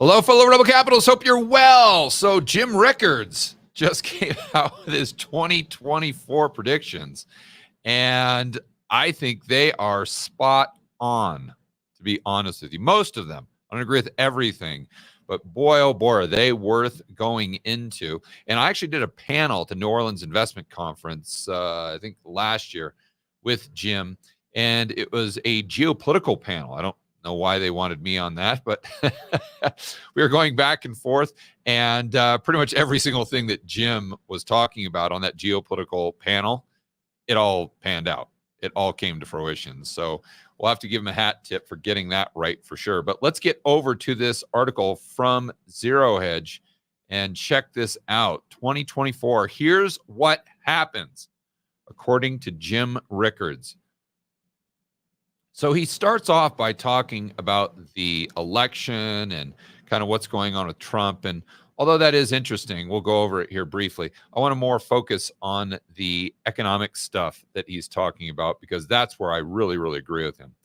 Hello, fellow Rebel Capitals. Hope you're well. So Jim Rickards just came out with his 2024 predictions, and I think they are spot on, to be honest with you. Most of them. I don't agree with everything, but boy, oh boy, are they worth going into. And I actually did a panel at the New Orleans Investment Conference, I think last year, with Jim, and it was a geopolitical panel. I don't know why they wanted me on that, but we were going back and forth, and pretty much every single thing that Jim was talking about on that geopolitical panel, it all panned out. It all came to fruition. So we'll have to give him a hat tip for getting that right for sure. But let's get over to this article from Zero Hedge and check this out. 2024, here's what happens, according to Jim Rickards. So he starts off by talking about the election and kind of what's going on with Trump. And although that is interesting, we'll go over it here briefly. I want to more focus on the economic stuff that he's talking about, because that's where I really, really agree with him.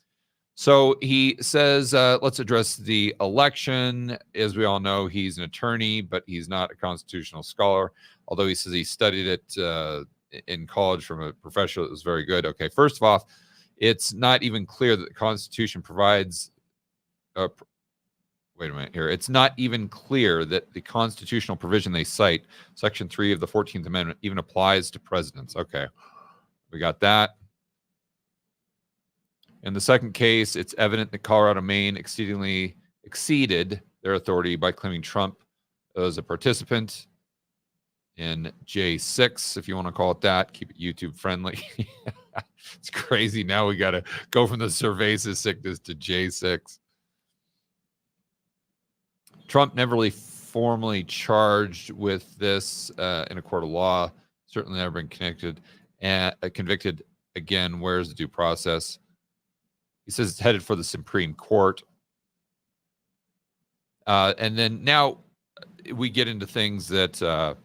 So he says, let's address the election. As we all know, he's an attorney, but he's not a constitutional scholar, although he says he studied it in college from a professor that was very good. Okay, first of all, it's not even clear that the Constitution provides. Wait a minute here. It's not even clear that the constitutional provision they cite, Section 3 of the 14th Amendment, even applies to presidents. Okay, we got that. In the second case, it's evident that Colorado, Maine exceeded their authority by claiming Trump as a participant in J6, if you want to call it that. Keep it YouTube friendly. It's crazy. Now we got to go from the cerveza sickness to J6. Trump never really formally charged with this in a court of law. Certainly never been convicted. Again, where's the due process? He says it's headed for the Supreme Court. And then now we get into things that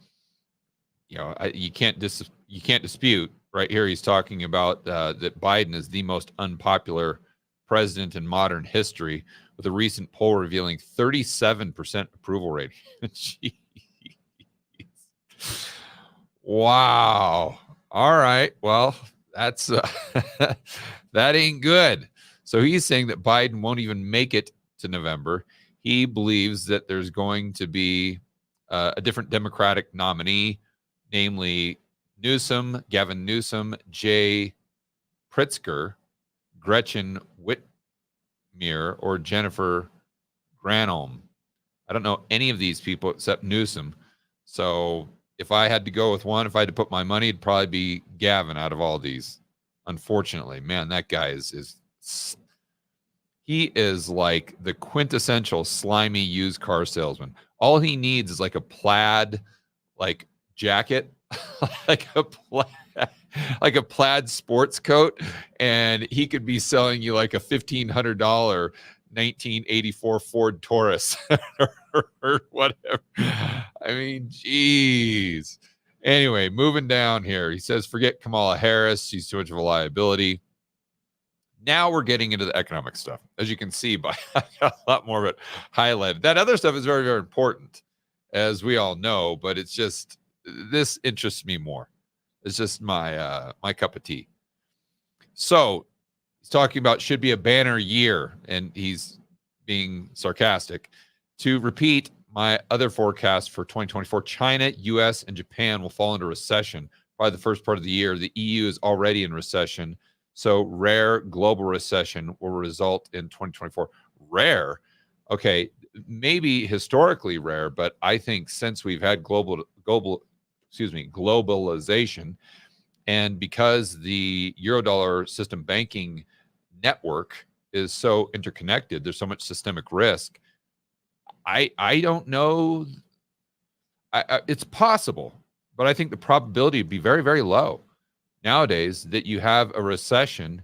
you can't dispute. Right here, he's talking about that Biden is the most unpopular president in modern history, with a recent poll revealing 37% approval rating. Jeez. Wow. All right. Well, that's that ain't good. So he's saying that Biden won't even make it to November. He believes that there's going to be a different Democratic nominee, namely Gavin Newsom, Jay Pritzker, Gretchen Whitmer, or Jennifer Granholm. I don't know any of these people except Newsom. So if I had to go with one, if I had to put my money, it'd probably be Gavin out of all these. Unfortunately, man, that guy he is like the quintessential slimy used car salesman. All he needs is like a plaid jacket, like a plaid sports coat, and he could be selling you like a $1,500 1984 Ford Taurus or whatever. I mean, geez. Anyway, moving down here, he says, forget Kamala Harris. She's too much of a liability. Now we're getting into the economic stuff. As you can see, by I got a lot more of it highlighted. That other stuff is very, very important, as we all know, but it's just, this interests me more. It's just my cup of tea. So he's talking about should be a banner year, and he's being sarcastic. To repeat my other forecast for 2024, China, U.S., and Japan will fall into recession by the first part of the year. The EU is already in recession, so rare global recession will result in 2024. Rare? Okay, maybe historically rare, but I think since we've had globalization, and because the Eurodollar system banking network is so interconnected, there's so much systemic risk. I don't know. It's possible, but I think the probability would be very, very low nowadays that you have a recession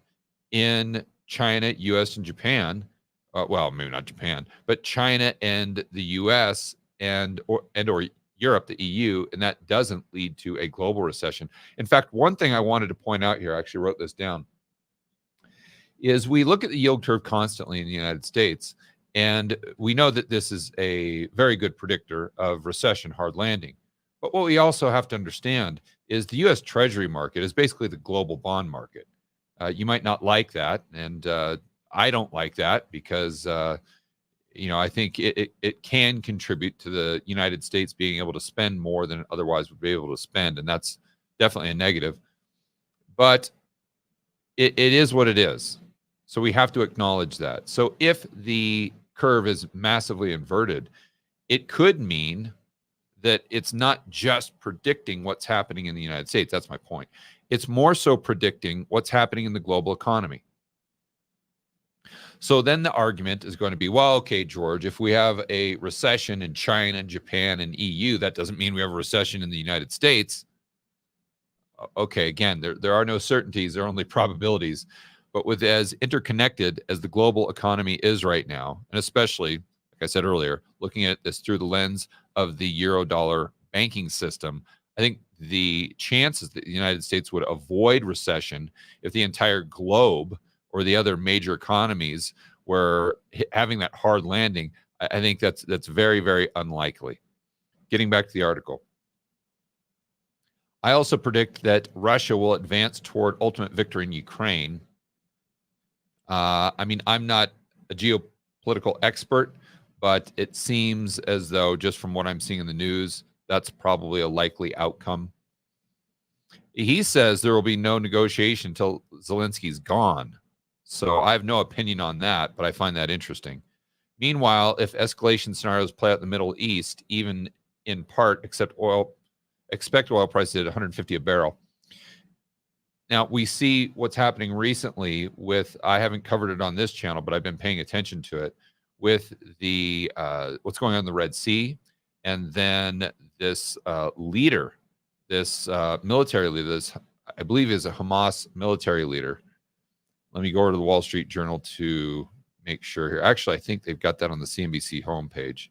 in China, U.S., and Japan. Well, maybe not Japan, but China and the U.S. and or Europe, the EU, and that doesn't lead to a global recession. In fact, one thing I wanted to point out here, I actually wrote this down, is we look at the yield curve constantly in the United States, And we know that this is a very good predictor of recession, hard landing. But what we also have to understand is the U.S. Treasury market is basically the global bond market. You might not like that, and I don't like that because I think it can contribute to the United States being able to spend more than it otherwise would be able to spend, and that's definitely a negative. But it is what it is. So we have to acknowledge that. So if the curve is massively inverted, it could mean that it's not just predicting what's happening in the United States. That's my point. It's more so predicting what's happening in the global economy. So then the argument is going to be, well, okay, George, if we have a recession in China, Japan, and EU, that doesn't mean we have a recession in the United States. Okay, again, there are no certainties, there are only probabilities. But with as interconnected as the global economy is right now, and especially, like I said earlier, looking at this through the lens of the euro-dollar banking system, I think the chances that the United States would avoid recession if the entire globe or the other major economies were having that hard landing, I think that's very, very unlikely. Getting back to the article. I also predict that Russia will advance toward ultimate victory in Ukraine. I mean, I'm not a geopolitical expert, but it seems as though, just from what I'm seeing in the news, that's probably a likely outcome. He says there will be no negotiation until Zelensky's gone. So I have no opinion on that, but I find that interesting. Meanwhile, if escalation scenarios play out in the Middle East, even in part, expect oil prices at 150 a barrel. Now, we see what's happening recently with, I haven't covered it on this channel, but I've been paying attention to it, with the what's going on in the Red Sea, and then this leader, this military leader, this I believe is a Hamas military leader. Let me go over to the Wall Street Journal to make sure here. Actually, I think they've got that on the CNBC homepage.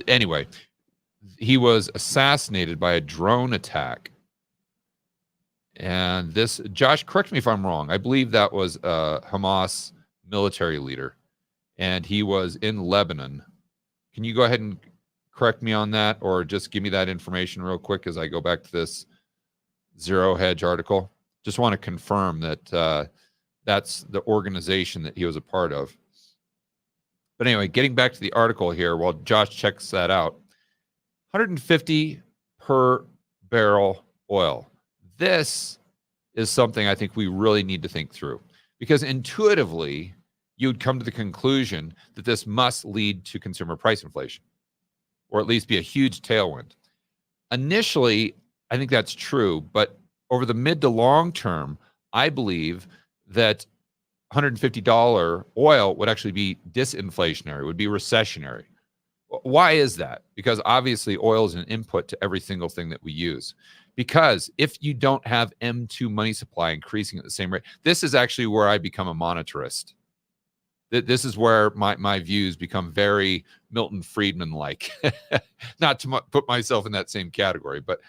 Anyway, he was assassinated by a drone attack. And this, Josh, correct me if I'm wrong. I believe that was a Hamas military leader, and he was in Lebanon. Can you go ahead and correct me on that, or just give me that information real quick as I go back to this Zero Hedge article? Just want to confirm that that's the organization that he was a part of. But anyway, getting back to the article here, while Josh checks that out, 150 per barrel oil. This is something I think we really need to think through, because intuitively, you'd come to the conclusion that this must lead to consumer price inflation, or at least be a huge tailwind. Initially, I think that's true, but over the mid to long term, I believe that $150 oil would actually be disinflationary, would be recessionary. Why is that? Because obviously oil is an input to every single thing that we use. Because if you don't have M2 money supply increasing at the same rate, this is actually where I become a monetarist. This is where my views become very Milton Friedman-like. Not to put myself in that same category, but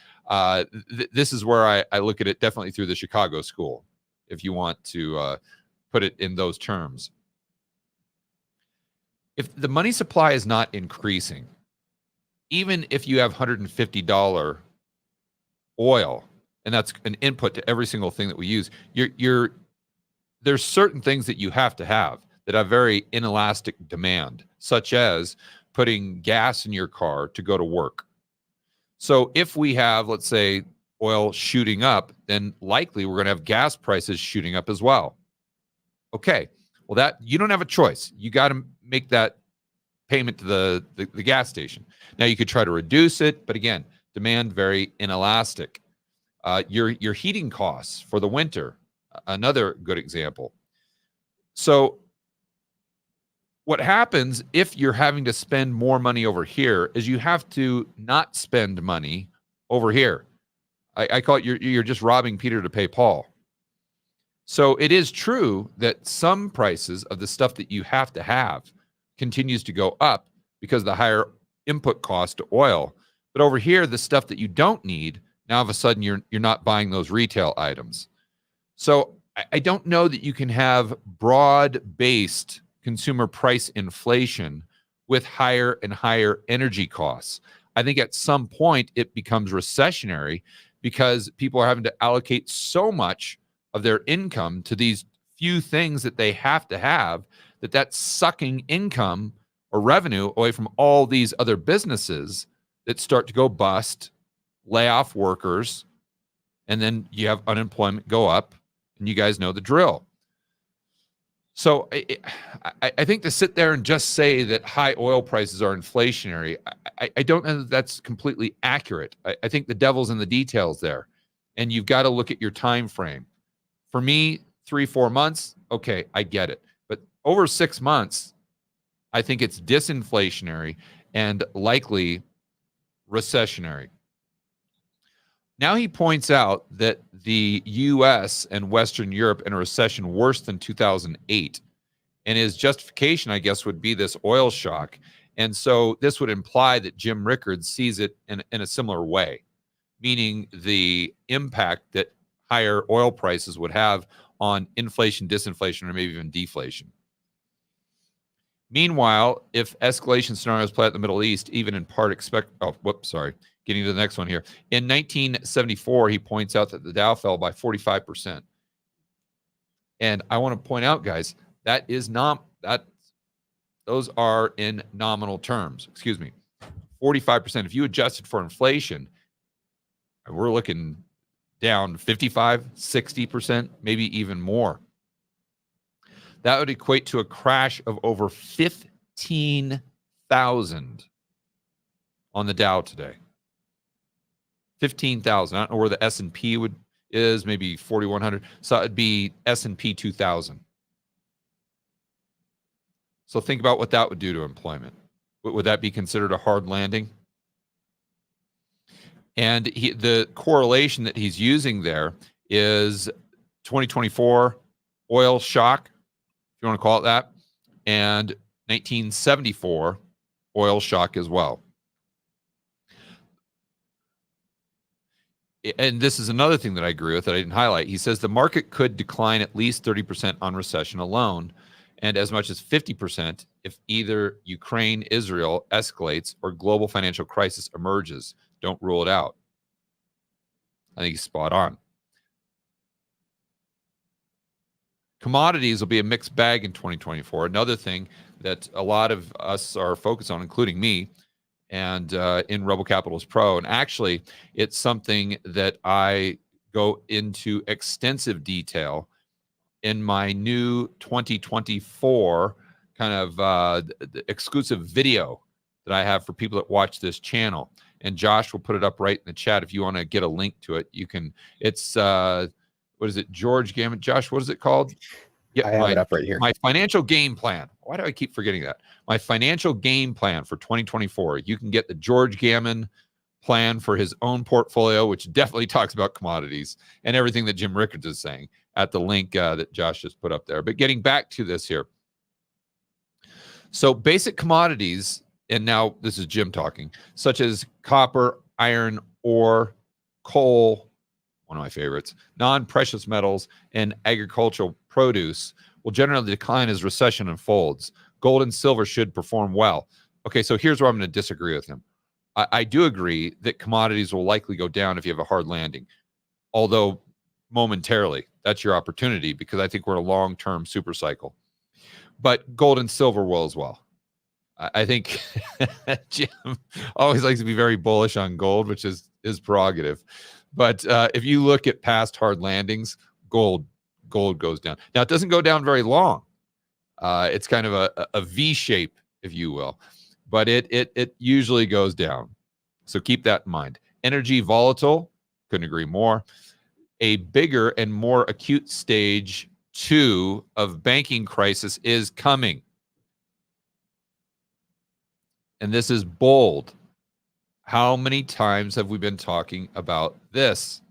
this is where I look at it definitely through the Chicago school, if you want to put it in those terms. If the money supply is not increasing, even if you have $150 oil, and that's an input to every single thing that we use, there's certain things that you have to have that have very inelastic demand, such as putting gas in your car to go to work. So if we have, let's say, oil shooting up, then likely we're going to have gas prices shooting up as well. Okay, well, that you don't have a choice. You got to make that payment to the gas station. Now, you could try to reduce it, but again, demand very inelastic. Your heating costs for the winter, another good example. So what happens if you're having to spend more money over here is you have to not spend money over here. I call it you're just robbing Peter to pay Paul. So it is true that some prices of the stuff that you have to have continues to go up because of the higher input cost to oil. But over here, the stuff that you don't need, now all of a sudden you're not buying those retail items. So I don't know that you can have broad-based consumer price inflation with higher and higher energy costs. I think at some point it becomes recessionary because people are having to allocate so much of their income to these few things that they have to have, that's sucking income or revenue away from all these other businesses that start to go bust, lay off workers, and then you have unemployment go up, and you guys know the drill. So I think to sit there and just say that high oil prices are inflationary, I don't know that that's completely accurate. I think the devil's in the details there, and you've got to look at your time frame. For me, 3-4 months, okay, I get it. But over 6 months, I think it's disinflationary and likely recessionary. Now he points out that the U.S. and Western Europe in a recession worse than 2008. And his justification, I guess, would be this oil shock. And so this would imply that Jim Rickards sees it in a similar way, meaning the impact that higher oil prices would have on inflation, disinflation, or maybe even deflation. Meanwhile, if escalation scenarios play out in the Middle East, even in part getting to the next one here. In 1974, he points out that the Dow fell by 45%. And I want to point out, guys, those are in nominal terms. 45%. If you adjusted for inflation, we're looking down 55, 60%, maybe even more. That would equate to a crash of over 15,000 on the Dow today. 15,000. I don't know where the S&P is, maybe 4,100. So it'd be S&P 2,000. So think about what that would do to employment. Would that be considered a hard landing? And the correlation that he's using there is 2024 oil shock, if you want to call it that, and 1974 oil shock as well. And this is another thing that I agree with that I didn't highlight. He says the market could decline at least 30% on recession alone, and as much as 50% if either Ukraine-Israel escalates or global financial crisis emerges. Don't rule it out. I think he's spot on. Commodities will be a mixed bag in 2024. Another thing that a lot of us are focused on, including me, and in Rebel Capitalist Pro. And actually, it's something that I go into extensive detail in my new 2024 kind of exclusive video that I have for people that watch this channel. And Josh will put it up right in the chat if you want to get a link to it. You can. It's what is it? George Gammon. Josh, what is it called? Yeah, I have it up right here. My financial game plan. Why do I keep forgetting that? My financial game plan for 2024. You can get the George Gammon plan for his own portfolio, which definitely talks about commodities and everything that Jim Rickards is saying at the link that Josh just put up there. But getting back to this here. So basic commodities, and now this is Jim talking, such as copper, iron, ore, coal, one of my favorites, non-precious metals, and agricultural produce will generally decline as recession unfolds. Gold and silver should perform well. Okay, so here's where I'm going to disagree with him. I do agree that commodities will likely go down if you have a hard landing, although momentarily. That's your opportunity because I think we're in a long-term super cycle. But gold and silver will as well. I think Jim always likes to be very bullish on gold, which is his prerogative. But if you look at past hard landings, gold goes down. Now, it doesn't go down very long. It's kind of a V shape, if you will. But it usually goes down. So keep that in mind. Energy volatile, couldn't agree more. A bigger and more acute stage 2 of banking crisis is coming. And this is bold. How many times have we been talking about this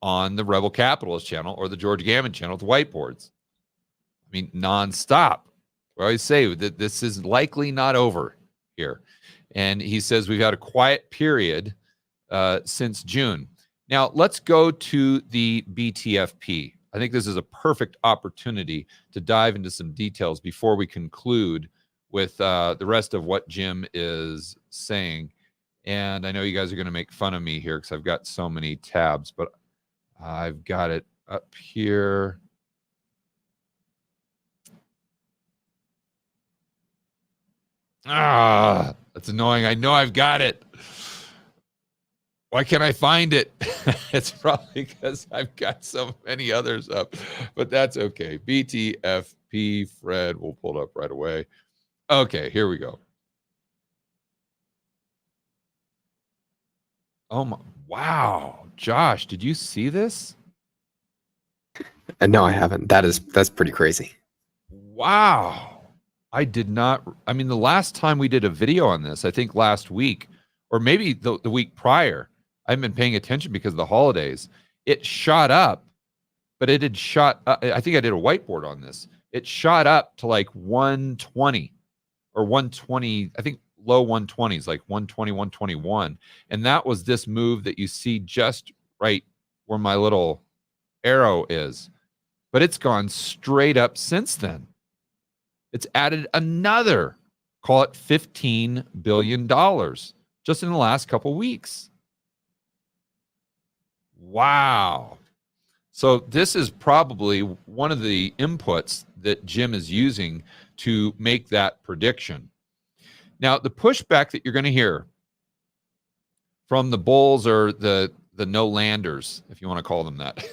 on the Rebel Capitalist channel or the George Gammon channel with whiteboards? I mean, nonstop. I always say that this is likely not over here. And he says we've had a quiet period since June. Now, let's go to the BTFP. I think this is a perfect opportunity to dive into some details before we conclude with the rest of what Jim is saying. And I know you guys are going to make fun of me here because I've got so many tabs, but I've got it up here. That's annoying. I know I've got it. Why can't I find it? It's probably because I've got so many others up, but that's okay. BTFP, Fred, we'll pull it up right away. Okay, here we go. Oh my, wow. Josh, did you see this? No, I haven't. That's pretty crazy. Wow. I did not. I mean, the last time we did a video on this, I think last week, or maybe the week prior, I haven't been paying attention because of the holidays. It shot up, but it had shot up. I think I did a whiteboard on this. It shot up to like 120 or 120, I think low 120s, like 120, 121. And that was this move that you see just right where my little arrow is. But it's gone straight up since then. It's added another, call it $15 billion just in the last couple weeks. Wow. So this is probably one of the inputs that Jim is using to make that prediction. Now, the pushback that you're going to hear from the bulls or the no-landers, if you want to call them that,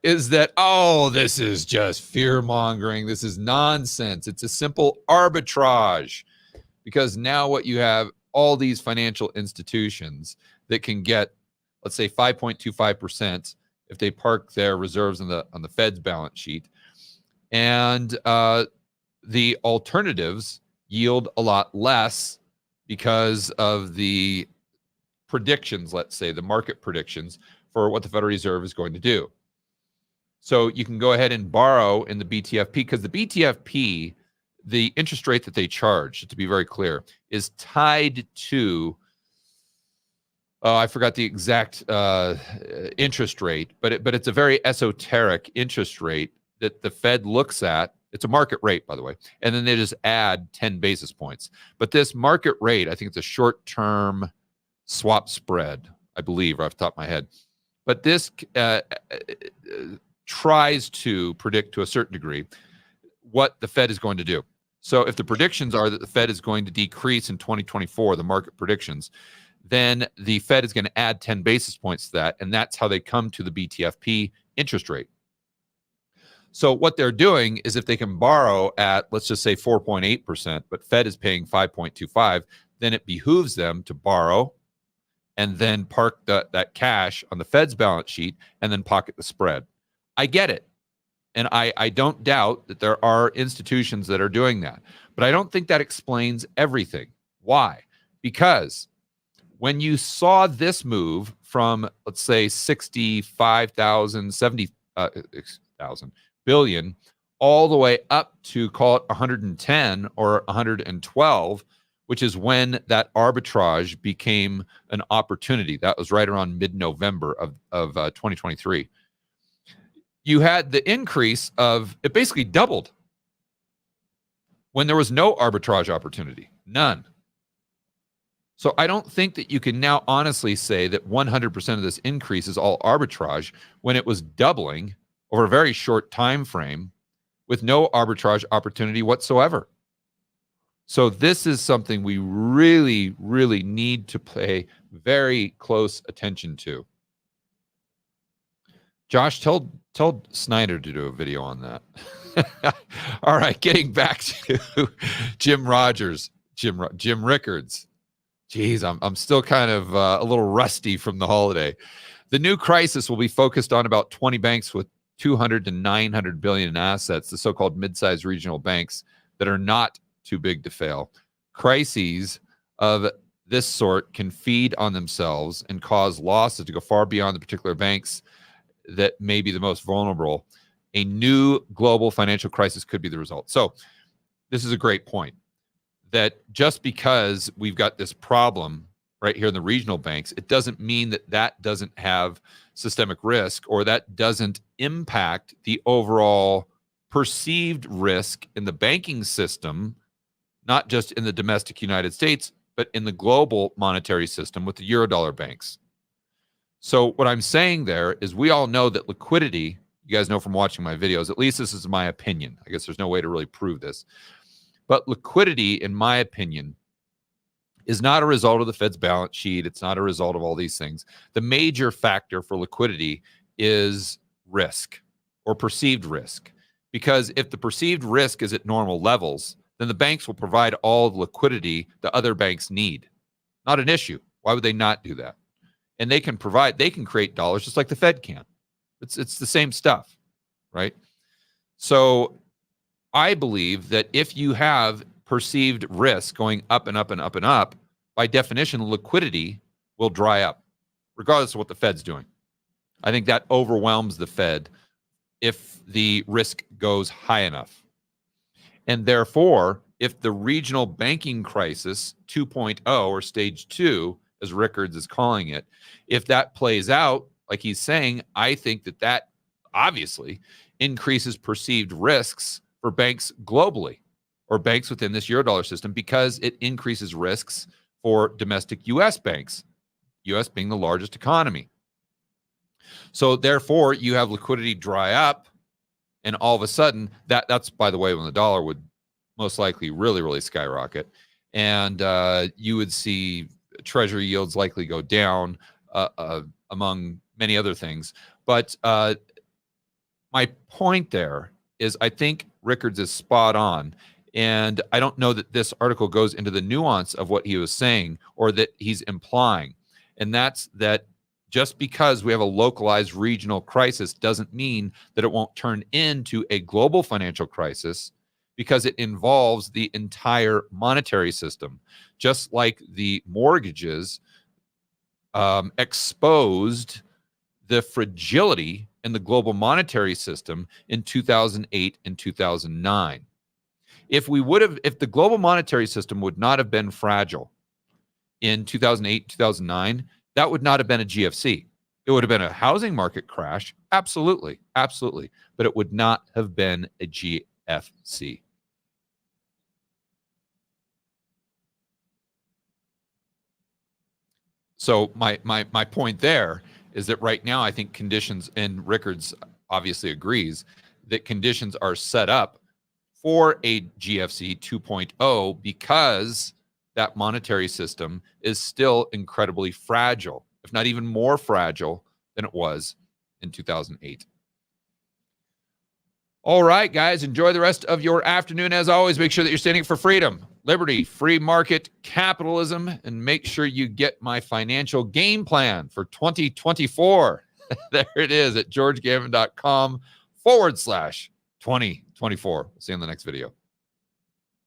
is that, oh, this is just fear-mongering. This is nonsense. It's a simple arbitrage. Because now what you have, all these financial institutions that can get, let's say, 5.25% if they park their reserves on the Fed's balance sheet. And the alternatives yield a lot less because of the predictions, let's say, the market predictions for what the Federal Reserve is going to do. So you can go ahead and borrow in the BTFP because the BTFP, the interest rate that they charge, to be very clear, is tied to, I forgot the exact interest rate, but it's a very esoteric interest rate that the Fed looks at. It's a market rate, by the way, and then they just add 10 basis points. But this market rate, I think it's a short-term swap spread, I believe, off the top of my head. But this tries to predict to a certain degree what the Fed is going to do. So if the predictions are that the Fed is going to decrease in 2024, the market predictions, then the Fed is going to add 10 basis points to that, and that's how they come to the BTFP interest rate. So what they're doing is if they can borrow at, let's just say 4.8%, but Fed is paying 5.25, then it behooves them to borrow and then park that cash on the Fed's balance sheet and then pocket the spread. I get it. And I don't doubt that there are institutions that are doing that. But I don't think that explains everything. Why? Because when you saw this move from, let's say, 65,000, 70,000 billion, all the way up to, call it 110 or 112, which is when that arbitrage became an opportunity. That was right around mid-November of 2023. You had the increase of, it basically doubled when there was no arbitrage opportunity, none. So I don't think that you can now honestly say that 100% of this increase is all arbitrage when it was doubling over a very short time frame with no arbitrage opportunity whatsoever. So this is something we really, really need to pay very close attention to. Josh, tell Snyder to do a video on that. All right, getting back to Jim Rickards. Geez, I'm still kind of a little rusty from the holiday. The new crisis will be focused on about 20 banks with 200 to 900 billion in assets, the so-called mid-sized regional banks that are not too big to fail. Crises of this sort can feed on themselves and cause losses to go far beyond the particular banks that may be the most vulnerable. A new global financial crisis could be the result. So this is a great point, that just because we've got this problem right here in the regional banks, it doesn't mean that that doesn't have systemic risk or that doesn't impact the overall perceived risk in the banking system, not just in the domestic United States, but in the global monetary system with the Eurodollar banks. So what I'm saying there is we all know that liquidity, you guys know from watching my videos, at least this is my opinion. I guess there's no way to really prove this. But liquidity, in my opinion, is not a result of the Fed's balance sheet. It's not a result of all these things. The major factor for liquidity is risk or perceived risk. Because if the perceived risk is at normal levels, then the banks will provide all the liquidity the other banks need. Not an issue. Why would they not do that? And they can create dollars just like the Fed can. It's the same stuff, right? So I believe that if you have perceived risk going up and up and up and up, by definition, liquidity will dry up, regardless of what the Fed's doing. I think that overwhelms the Fed if the risk goes high enough. And therefore, if the regional banking crisis 2.0 or stage 2, as Rickards is calling it, if that plays out, like he's saying, I think that obviously increases perceived risks for banks globally or banks within this Eurodollar system because it increases risks for domestic U.S. banks, U.S. being the largest economy. So therefore, you have liquidity dry up, and all of a sudden, that's, by the way, when the dollar would most likely really, really skyrocket, and you would see Treasury yields likely go down, among many other things. But my point there is I think Rickards is spot on. And I don't know that this article goes into the nuance of what he was saying or that he's implying. And that's that just because we have a localized regional crisis doesn't mean that it won't turn into a global financial crisis, because it involves the entire monetary system. Just like the mortgages exposed the fragility in the global monetary system in 2008 and 2009. If the global monetary system would not have been fragile in 2008, 2009, that would not have been a GFC. It would have been a housing market crash. Absolutely. Absolutely. But it would not have been a GFC. So my point there is that right now I think conditions, and Rickards obviously agrees, that conditions are set up for a GFC 2.0 because that monetary system is still incredibly fragile, if not even more fragile than it was in 2008. All right, guys, enjoy the rest of your afternoon. As always, make sure that you're standing for freedom, liberty, free market, capitalism, and make sure you get my financial game plan for 2024. There it is at georgegavin.com/2024. We'll see you in the next video.